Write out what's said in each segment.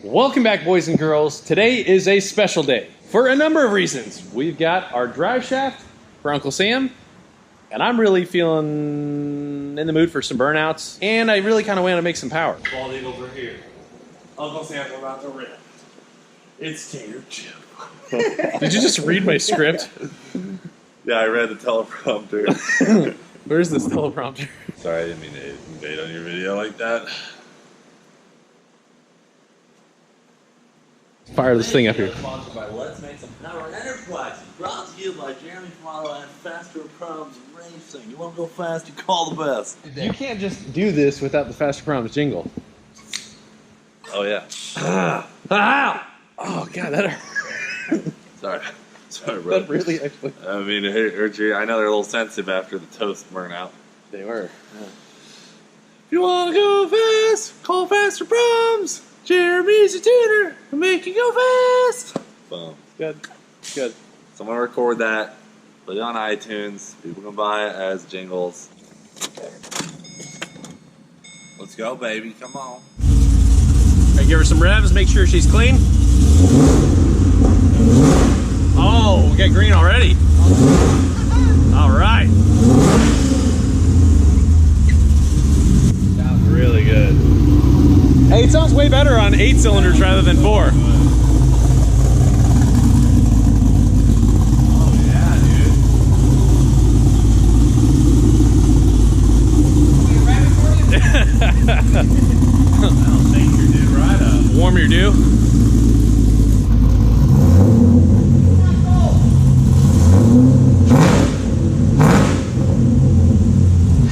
Welcome back, boys and girls. Today is a special day for a number of reasons. We've got our drive shaft for Uncle Sam, and I'm really feeling in the mood for some burnouts, and I really kind of want to make some power. Bald eagles are here. Uncle Sam's about to rip. It's Tater Chip. Did you just read my script? Yeah, I read the teleprompter. Where's this teleprompter? Sorry, I didn't mean to invade on your video like that. Fire this thing up here. Sponsored by Let's Make Some Power Enterprises. Brought to you by Jeremy Follow and Fasterproms Racing. You want to go fast? You call the best. You can't just do this without the Fasterproms jingle. Oh, yeah. Oh, God, that hurt. Sorry, bro. That really actually... I mean, it hurt you. I know they're a little sensitive after the toast burnout. They were. Yeah. If you want to go fast, call Fasterproms. Jeremy's a tutor. He'll make you go fast. Boom. Good. Good. So I'm going to record that, put it on iTunes. People can buy it as jingles. Let's go, baby. Come on. All right, give her some revs. Make sure she's clean. Oh, we got green already. All right. Sounds really good. Hey, it sounds way better on 8 cylinders rather than 4. Oh, yeah, dude. That'll take your dude right up. Warm your dew.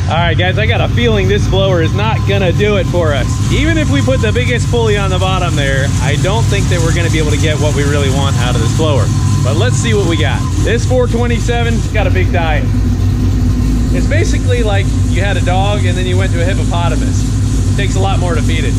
Alright guys, I got a feeling this blower is not gonna do it for us. Even if we put the biggest pulley on the bottom there, I don't think that we're gonna be able to get what we really want out of this blower. But let's see what we got. This 427's got a big diet. It's basically like you had a dog and then you went to a hippopotamus. It takes a lot more to feed it.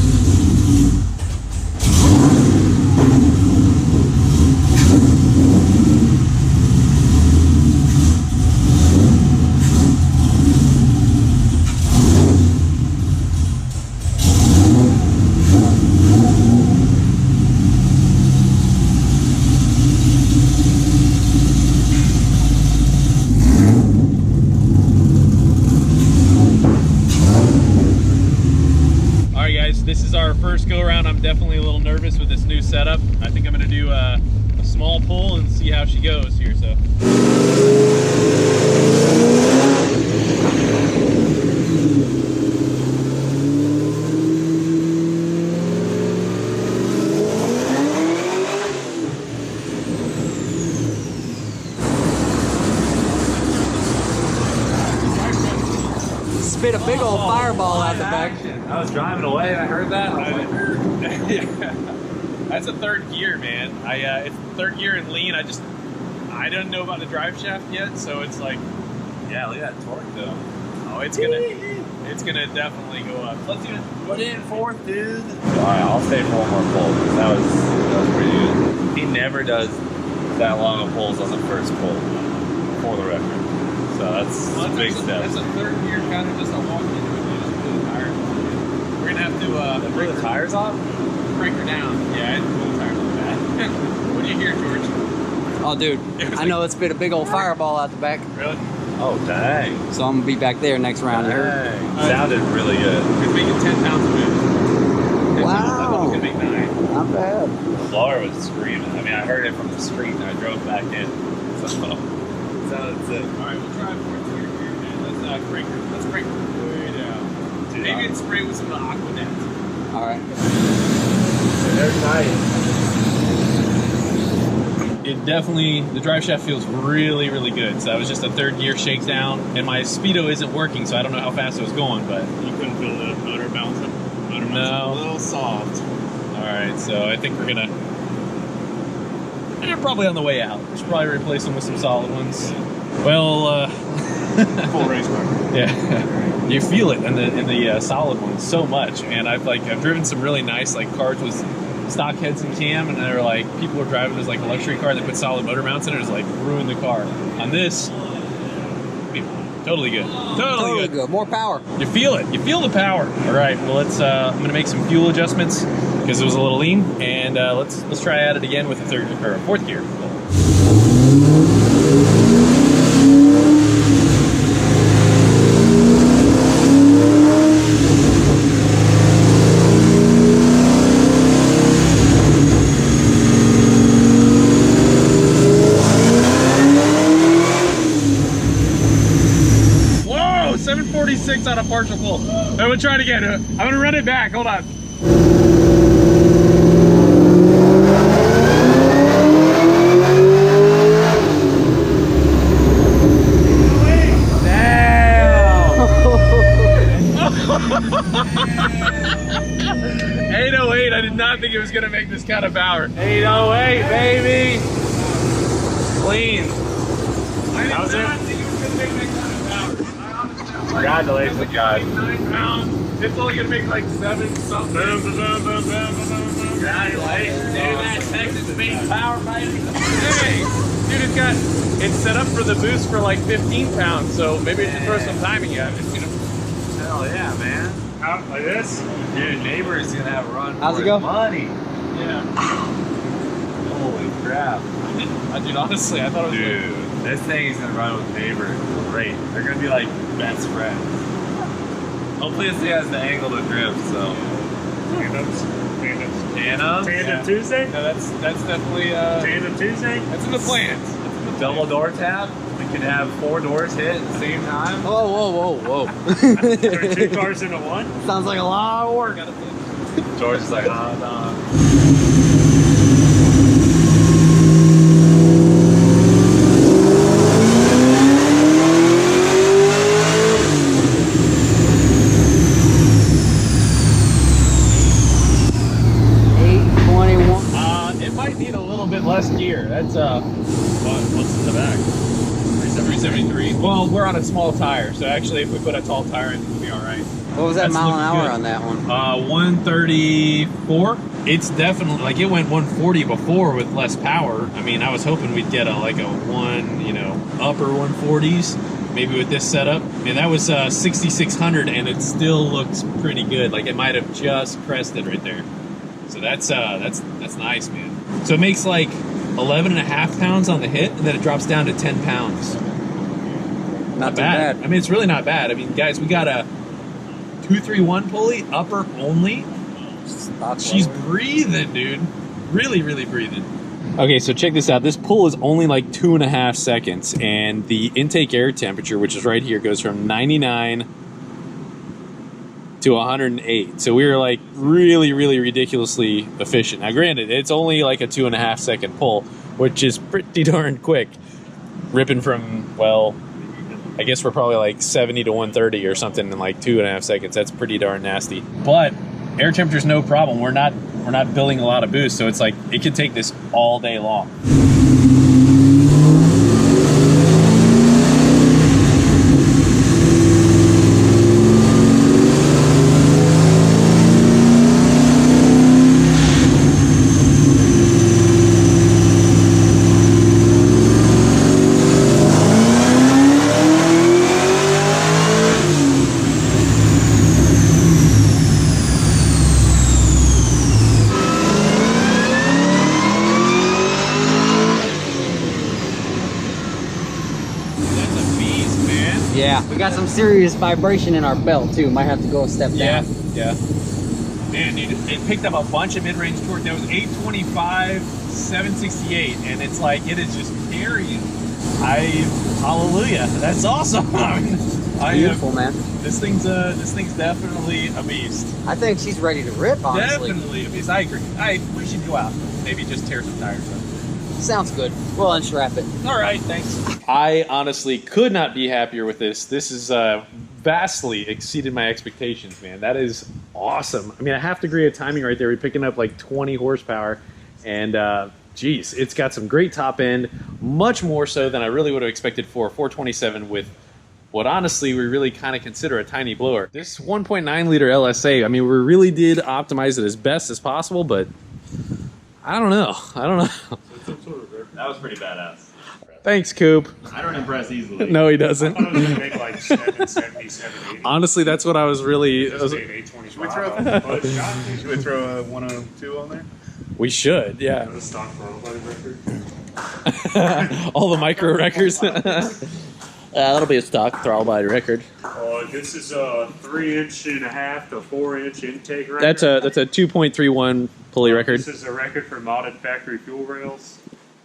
This is our first go around. I'm definitely a little nervous with this new setup. I think I'm gonna do a small pull and see how she goes here, so. Spit a big old fireball out the back. I was driving away and I heard that. Yeah. That's a third gear, man. It's third gear in lean. I don't know about the drive shaft yet, so it's like, Yeah, look at that torque though. oh, it's gonna definitely go up. Let's do it. Put it in fourth, dude. Alright, I'll stay for one more pull because that was pretty good. He never does that long of pulls on the first pull, for the record. So that's a big step. That's a third gear kind of just a walk into it. Just pull the tires. We're gonna have to Break the tires off? break her down. Yeah, I'd pull the tires on that. What do you hear, George? Oh, dude, I know it spit a big old fireball out the back, Really? Oh, dang. so I'm gonna be back there next round. You heard? Dang. Sounded really good. It's making 10 pounds of food. Wow. I thought it was gonna make 9. Not bad. The blower was screaming. I mean, I heard it from the street and I drove back in. So, it sounded sick. All right, we'll try fourth gear here, man. Let's crank her. Let's crank her way down. Dude, Maybe it's spray with some of the Aquanet. All right. they're tight. It definitely, the drive shaft feels really, really good. So that was just a third gear shakedown, and my speedo isn't working, so I don't know how fast it was going, but You couldn't feel the motor bouncing? Motor No. a little soft. all right. So I think we're gonna, probably on the way out. We should probably replace them with some solid ones. Well, Full race car. yeah, you feel it in the solid ones so much, man. I've driven some really nice like cars with stock heads and cam, and they're like, people are driving as like a luxury car, they put solid motor mounts in it, it's like ruin the car. On this, totally good. Totally good. More power. You feel it. You feel the power. All right, well, let's, I'm gonna make some fuel adjustments, because it was a little lean. And let's try at it again with a third or a fourth gear. Whoa, 746 on a partial pull. I'm gonna try it again. I'm gonna run it back. Hold on. I did not think it was gonna make this kind of power. 808, baby. Clean. I did not think it was gonna make that kind of power. I honestly was like, Congratulations, guys. 9 pounds. It's only gonna make like 7 something. Congratulations, dude. That Texas beat power, baby. Hey, dude, it's set up for the boost for like 15 pounds, so maybe it should throw some timing at it, you know? Hell yeah, man. Out like this? Dude, neighbor is gonna have a run How's for it go? his money. Yeah. Holy crap. Dude, honestly, I thought it was Dude, this thing is gonna run with neighbor. Great. They're gonna be like best friends. Hopefully this thing has the angle to drift, so. Tandems. Anna? Tandem Tuesday? No, that's definitely Tandem Tuesday? that's in the plans. That's in the plans. Double door tab. We can have 4 doors hit at the same time. Whoa, whoa, whoa, whoa. There are 2 cars into one? Sounds like a lot of work. George is like, oh, no. It might need a little bit less gear. That's what's in the back? 373. Well, we're on a small tire, so actually, if we put a tall tire in, we'll be all right. What was that That's mile an looking hour good. on that one? 134. It's definitely like it went 140 before with less power. I mean, I was hoping we'd get like a upper 140s. Maybe with this setup. And that was 6,600, and it still looks pretty good. Like it might have just crested right there. So that's nice, man. So it makes like 11.5 pounds on the hit, and then it drops down to 10 pounds. Not too bad. I mean, it's really not bad. I mean, guys, we got a 231 pulley, upper only. She's breathing, dude. Really, really breathing. Okay, so check this out. This pull is only like 2.5 seconds, and the intake air temperature, which is right here, goes from 99 to 108. So we were like really, really ridiculously efficient. Now, granted, it's only like a 2.5 second pull, which is pretty darn quick. Ripping from, well, I guess we're probably like 70 to 130 or something in like 2.5 seconds. That's pretty darn nasty. But air temperature's no problem. We're not building a lot of boost, so it's like it could take this all day long. Yeah, we got some serious vibration in our belt too. Might have to go a step down. Yeah. Man, dude, it picked up a bunch of mid-range torque. That was 825, 768, and it's like it is just carrying. Hallelujah. That's awesome. Beautiful, man. This thing's definitely a beast. I think she's ready to rip, honestly. Definitely a beast. I agree. We should go out. Maybe just tear some tires up. Sounds good. We'll unstrap it. All right, thanks. I honestly could not be happier with this. This is vastly exceeded my expectations, man. That is awesome. I mean, a half degree of timing right there. We're picking up like 20 horsepower, and geez, it's got some great top end, much more so than I really would have expected for a 427 with what honestly we really kind of consider a tiny blower. This 1.9 liter LSA, I mean, we really did optimize it as best as possible, but I don't know. That was pretty badass. Thanks, Coop. I don't impress easily. No, he I doesn't. thought it was gonna make like 770, 780. Honestly, that's what I was really. Just made 825 throw- off the push. Should we throw a 102 on there? We should, yeah. The stock throttle body record. All the micro records. That'll be a stock throttle body record. This is a 3.5 to 4-inch intake record. That's a 2.31 pulley record. This is a record for modded factory fuel rails.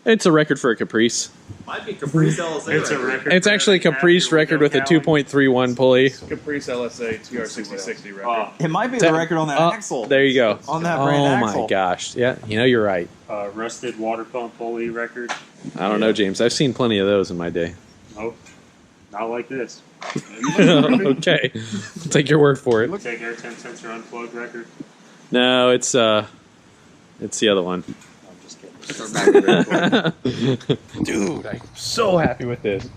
It's a record for a Caprice. Might be Caprice LSA. It's a record. It's actually a Caprice record with a 2.31 pulley. Caprice LSA TR6060 record. It might be the record on that axle. There you go. On that brand Oh axle. my gosh. Yeah, you know you're right. Rusted water pump pulley record. I don't know, James. I've seen plenty of those in my day. Nope. Not like this. Okay. I'll take your word for it. Take air temp sensor unplugged record. No, it's the other one. I'm just kidding. Dude, I'm so happy with this.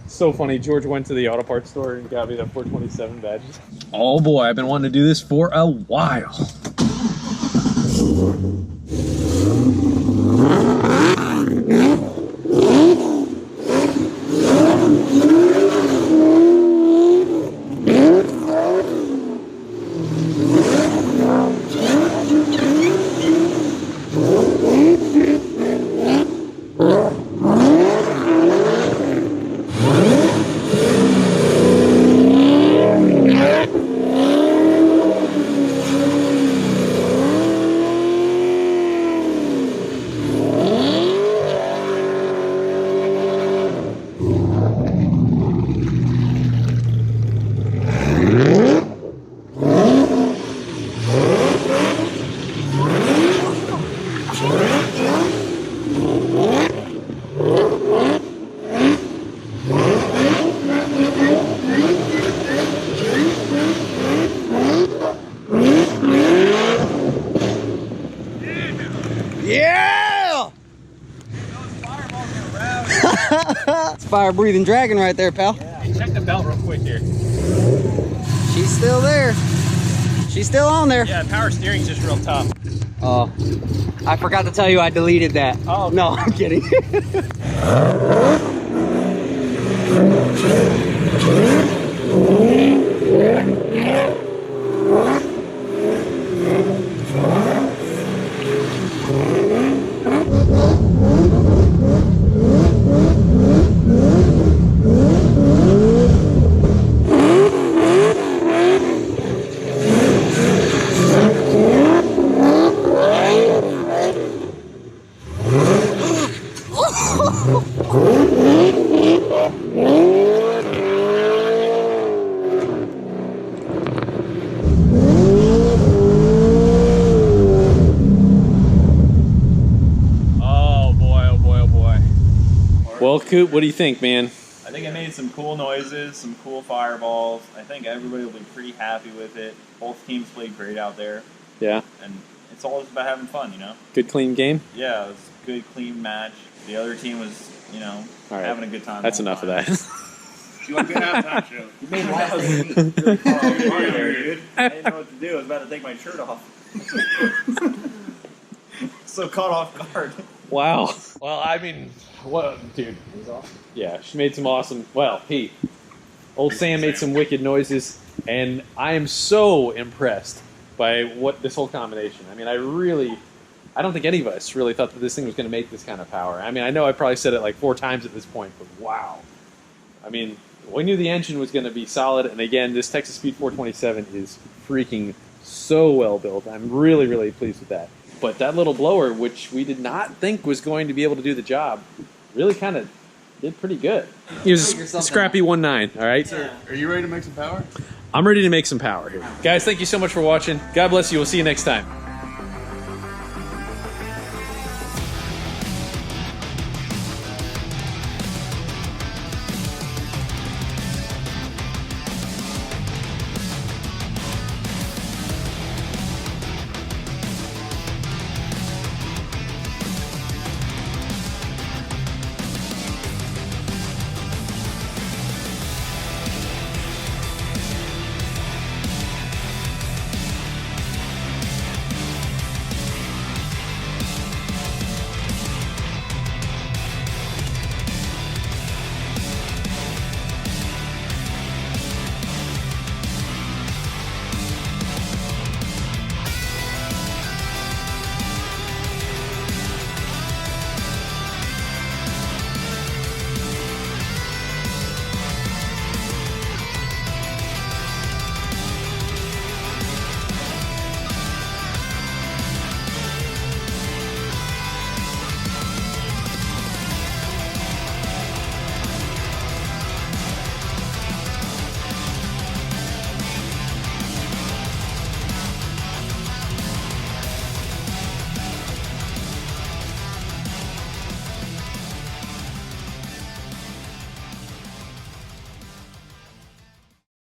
So funny. George went to the auto parts store and got me the 427 badges. Oh boy, I've been wanting to do this for a while. Yeah! It's fire-breathing dragon right there, pal. Check the belt real quick here. She's still there. She's still on there. Yeah, power steering's just real tough. Oh, I forgot to tell you I deleted that. Oh, no, I'm kidding. Well, Coop, what do you think, man? I think it made some cool noises, some cool fireballs. I think everybody will be pretty happy with it. Both teams played great out there, Yeah, and it's all just about having fun, you know? good clean game. Yeah, it was a good, clean match. The other team was, you know, All right. having a good time. That's the whole enough of time. that. She like good halftime show. You made last week really far away there, dude. I didn't know what to do. I was about to take my shirt off. So caught off guard. Wow. Well, I mean, what, dude? Yeah, she made some awesome. Well, old Sam made some wicked noises, and I am so impressed by what this whole combination. I mean, I don't think any of us really thought that this thing was going to make this kind of power. I mean, I know I probably said it like 4 times at this point, but wow. I mean, we knew the engine was going to be solid, and again, this Texas Speed 427 is freaking so well built. I'm really, really pleased with that. But that little blower, which we did not think was going to be able to do the job, really kind of did pretty good. He was a scrappy 1.9, all right? Are you ready to make some power? I'm ready to make some power here. Guys, thank you so much for watching. God bless you. We'll see you next time.